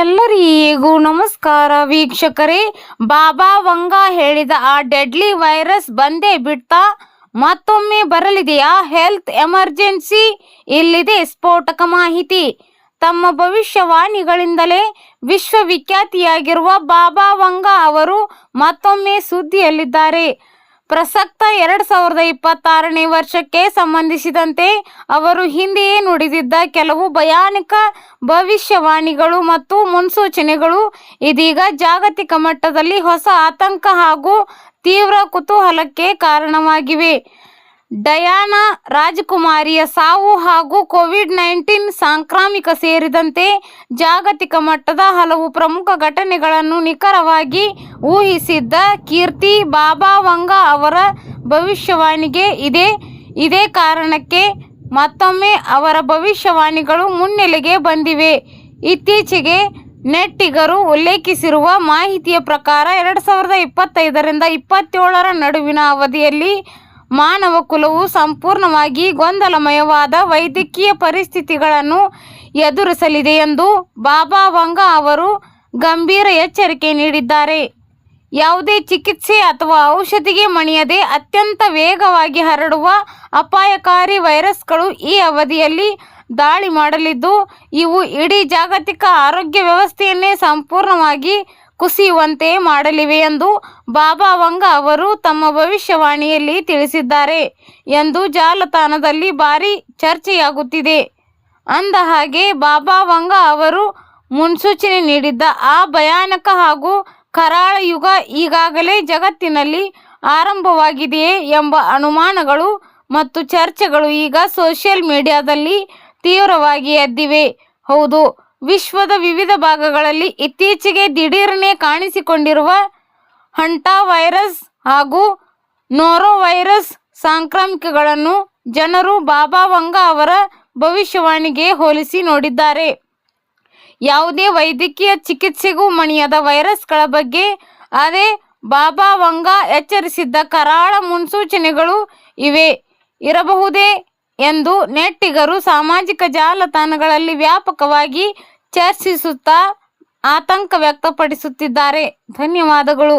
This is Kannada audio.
ಎಲ್ಲರಿಗೂ ನಮಸ್ಕಾರ ವೀಕ್ಷಕರೇ. ಬಾಬಾ ವಂಗ ಹೇಳಿದ ಆ ಡೆಡ್ಲಿ ವೈರಸ್ ಬಂದೇ ಬಿಡ್ತಾ? ಮತ್ತೊಮ್ಮೆ ಬರಲಿದೆಯಾ ಹೆಲ್ತ್ ಎಮರ್ಜೆನ್ಸಿ? ಇಲ್ಲಿದೆ ಸ್ಫೋಟಕ ಮಾಹಿತಿ. ತಮ್ಮ ಭವಿಷ್ಯವಾಣಿಗಳಿಂದಲೇ ವಿಶ್ವವಿಖ್ಯಾತಿಯಾಗಿರುವ ಬಾಬಾ ವಂಗ ಅವರು ಮತ್ತೊಮ್ಮೆ ಸುದ್ದಿಯಲ್ಲಿದ್ದಾರೆ. ಪ್ರಸಕ್ತ 2026ನೇ ವರ್ಷಕ್ಕೆ ಸಂಬಂಧಿಸಿದಂತೆ ಅವರು ಹಿಂದೆಯೇ ನುಡಿದಿದ್ದ ಕೆಲವು ಭಯಾನಕ ಭವಿಷ್ಯವಾಣಿಗಳು ಮತ್ತು ಮುನ್ಸೂಚನೆಗಳು ಇದೀಗ ಜಾಗತಿಕ ಮಟ್ಟದಲ್ಲಿ ಹೊಸ ಆತಂಕ ಹಾಗೂ ತೀವ್ರ ಕುತೂಹಲಕ್ಕೆ ಕಾರಣವಾಗಿವೆ. ಡಯಾನಾ ರಾಜಕುಮಾರಿಯ ಸಾವು ಹಾಗೂ ಕೋವಿಡ್-19 ಸಾಂಕ್ರಾಮಿಕ ಸೇರಿದಂತೆ ಜಾಗತಿಕ ಮಟ್ಟದ ಹಲವು ಪ್ರಮುಖ ಘಟನೆಗಳನ್ನು ನಿಖರವಾಗಿ ಊಹಿಸಿದ್ದ ಕೀರ್ತಿ ಬಾಬಾ ವಂಗ ಅವರ ಭವಿಷ್ಯವಾಣಿಗೆ ಇದೇ ಕಾರಣಕ್ಕೆ ಮತ್ತೊಮ್ಮೆ ಅವರ ಭವಿಷ್ಯವಾಣಿಗಳು ಮುನ್ನೆಲೆಗೆ ಬಂದಿವೆ. ಇತ್ತೀಚೆಗೆ ನೆಟ್ಟಿಗರು ಉಲ್ಲೇಖಿಸಿರುವ ಮಾಹಿತಿಯ ಪ್ರಕಾರ 2025ರಿಂದ 27ರ ನಡುವಿನ ಅವಧಿಯಲ್ಲಿ ಮಾನವ ಕುಲವು ಸಂಪೂರ್ಣವಾಗಿ ಗೊಂದಲಮಯವಾದ ವೈದ್ಯಕೀಯ ಪರಿಸ್ಥಿತಿಗಳನ್ನು ಎದುರಿಸಲಿದೆ ಎಂದು ಬಾಬಾ ವಂಗ ಅವರು ಗಂಭೀರ ಎಚ್ಚರಿಕೆ ನೀಡಿದ್ದಾರೆ. ಯಾವುದೇ ಚಿಕಿತ್ಸೆ ಅಥವಾ ಔಷಧಿಗೆ ಮಣಿಯದೆ ಅತ್ಯಂತ ವೇಗವಾಗಿ ಹರಡುವ ಅಪಾಯಕಾರಿ ವೈರಸ್ಗಳು ಈ ಅವಧಿಯಲ್ಲಿ ದಾಳಿ ಮಾಡಲಿದ್ದು, ಇವು ಇಡೀ ಜಾಗತಿಕ ಆರೋಗ್ಯ ವ್ಯವಸ್ಥೆಯನ್ನೇ ಸಂಪೂರ್ಣವಾಗಿ ಕುಸಿಯುವಂತೆ ಮಾಡಲಿವೆ ಎಂದು ಬಾಬಾ ವಂಗ ಅವರು ತಮ್ಮ ಭವಿಷ್ಯವಾಣಿಯಲ್ಲಿ ತಿಳಿಸಿದ್ದಾರೆ ಎಂದು ಜಾಲತಾಣದಲ್ಲಿ ಭಾರೀ ಚರ್ಚೆಯಾಗುತ್ತಿದೆ. ಅಂದಹಾಗೆ ಬಾಬಾ ವಂಗ ಅವರು ಮುನ್ಸೂಚನೆ ನೀಡಿದ್ದ ಆ ಭಯಾನಕ ಹಾಗೂ ಕರಾಳ ಯುಗ ಈಗಾಗಲೇ ಜಗತ್ತಿನಲ್ಲಿ ಆರಂಭವಾಗಿದೆಯೇ ಎಂಬ ಅನುಮಾನಗಳು ಮತ್ತು ಚರ್ಚೆಗಳು ಈಗ ಸೋಷಿಯಲ್ ಮೀಡಿಯಾದಲ್ಲಿ ತೀವ್ರವಾಗಿ ಎದ್ದಿವೆ. ಹೌದು, ವಿಶ್ವದ ವಿವಿಧ ಭಾಗಗಳಲ್ಲಿ ಇತ್ತೀಚೆಗೆ ದಿಢೀರನೆ ಕಾಣಿಸಿಕೊಂಡಿರುವ ಹಂಟಾ ವೈರಸ್ ಹಾಗೂ ನೋರೋ ವೈರಸ್ ಸಾಂಕ್ರಾಮಿಕಗಳನ್ನು ಜನರು ಬಾಬಾ ವಂಗ ಅವರ ಭವಿಷ್ಯವಾಣಿಗೆ ಹೋಲಿಸಿ ನೋಡಿದ್ದಾರೆ. ಯಾವುದೇ ವೈದ್ಯಕೀಯ ಚಿಕಿತ್ಸೆಗೂ ಮಣಿಯದ ವೈರಸ್ಗಳ ಬಗ್ಗೆ ಅದೇ ಬಾಬಾ ವಂಗ ಎಚ್ಚರಿಸಿದ್ದ ಕರಾಳ ಮುನ್ಸೂಚನೆಗಳು ಇವೇ ಇರಬಹುದೇ ಎಂದು ನೆಟ್ಟಿಗರು ಸಾಮಾಜಿಕ ಜಾಲತಾಣಗಳಲ್ಲಿ ವ್ಯಾಪಕವಾಗಿ ಚರ್ಚಿಸುತ್ತಾ ಆತಂಕ ವ್ಯಕ್ತಪಡಿಸುತ್ತಿದ್ದಾರೆ. ಧನ್ಯವಾದಗಳು.